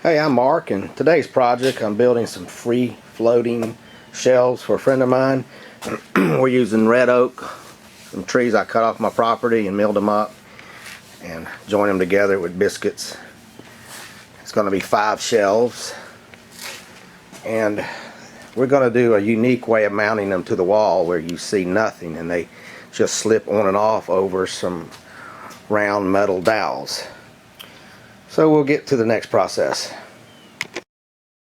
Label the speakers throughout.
Speaker 1: Hey, I'm Mark, and today's project I'm building some free floating shelves for a friend of mine. We're using red oak, some trees I cut off my property and milled them up and joined them together with biscuits. It's going to be 5 shelves, and we're going to do a unique way of mounting them to the wall where you see nothing and they just slip on and off over some round metal dowels. So we'll get to the next process.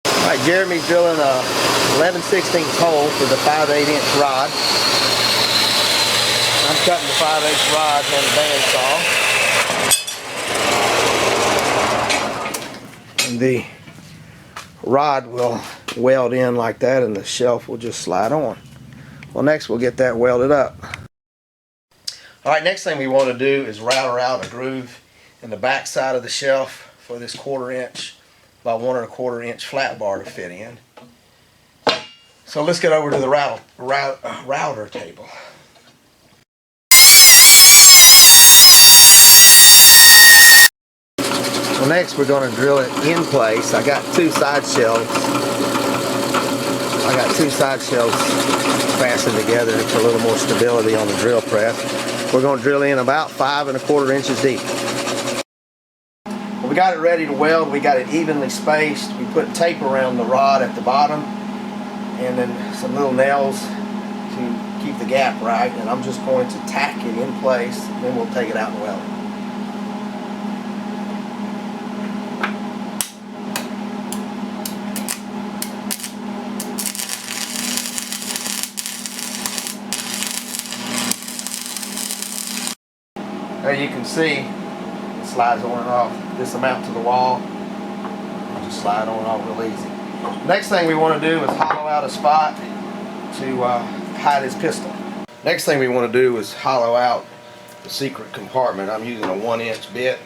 Speaker 1: Alright, Jeremy's drilling a 11/16 hole for the 5/8 inch rod. I'm cutting the 5/8 rod on the bandsaw. And the rod will weld in like that and the shelf will just slide on. Well, next we'll get that welded up. Alright, next thing we want to do is router out a groove in the back side of the shelf for this 1/4 inch by 1 1/4 inch flat bar to fit in. So let's get over to the router table. Well, next we're going to drill it in place. I got 2 side shelves. Fastened together for a little more stability on the drill press. We're going to drill in about 5 1/4 inches deep. We got it ready to weld. We got it evenly spaced. We put tape around the rod at the bottom and then some little nails to keep the gap right, and I'm just going to tack it in place and then we'll take it out and weld it. As you can see, it slides on and off this amount to the wall. Just slide on and off real easy. Next thing we want to do is hollow out a spot to hide his pistol. Next thing we want to do is hollow out the secret compartment. I'm using a 1-inch bit.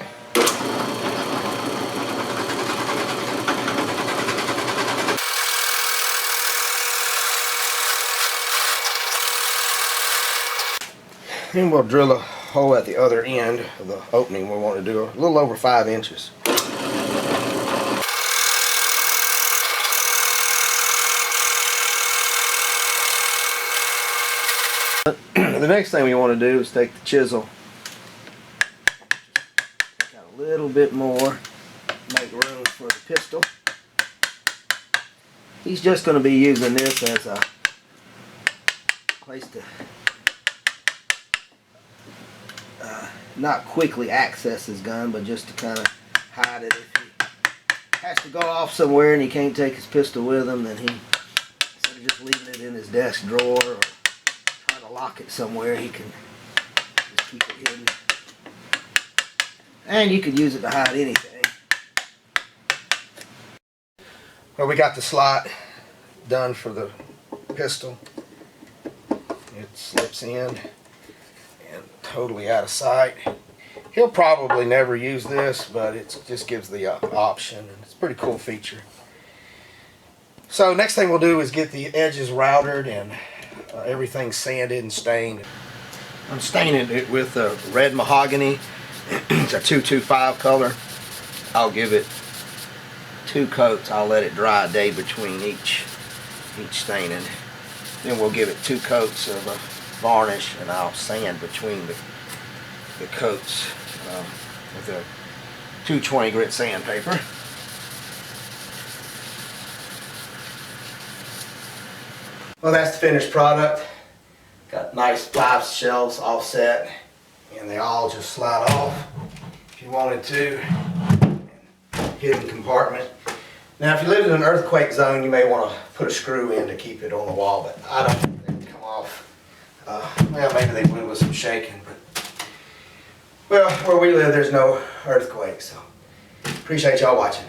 Speaker 1: Then we'll drill a hole at the other end of the opening. We want to do a little over 5 inches. The next thing we want to do is take the chisel, take out a little bit more, make room for the pistol. He's just going to be using this as a place to not quickly access his gun, but just to kind of hide it. If he has to go off somewhere and he can't take his pistol with him, then he, instead of just leaving it in his desk drawer or trying to lock it somewhere, he can just keep it hidden. And you could use it to hide anything. Well, we got the slot done for the pistol. It slips in and totally out of sight. He'll probably never use this, but it just gives the option, and it's a pretty cool feature. So next thing we'll do is get the edges routed and everything sanded and stained. I'm staining it with red mahogany. It's a 225 color. I'll give it 2 coats. I'll let it dry a day between each staining. Then we'll give it 2 coats of varnish, and I'll sand between the coats with a 220 grit sandpaper. Well, that's the finished product. Got nice 5 shelves offset, and they all just slide off if you wanted to. Hidden compartment. Now, if you live in an earthquake zone, you may want to put a screw in to keep it on the wall, but I don't think they would come off. Well, maybe they would with some shaking, but well, where we live, there's no earthquake, so appreciate y'all watching.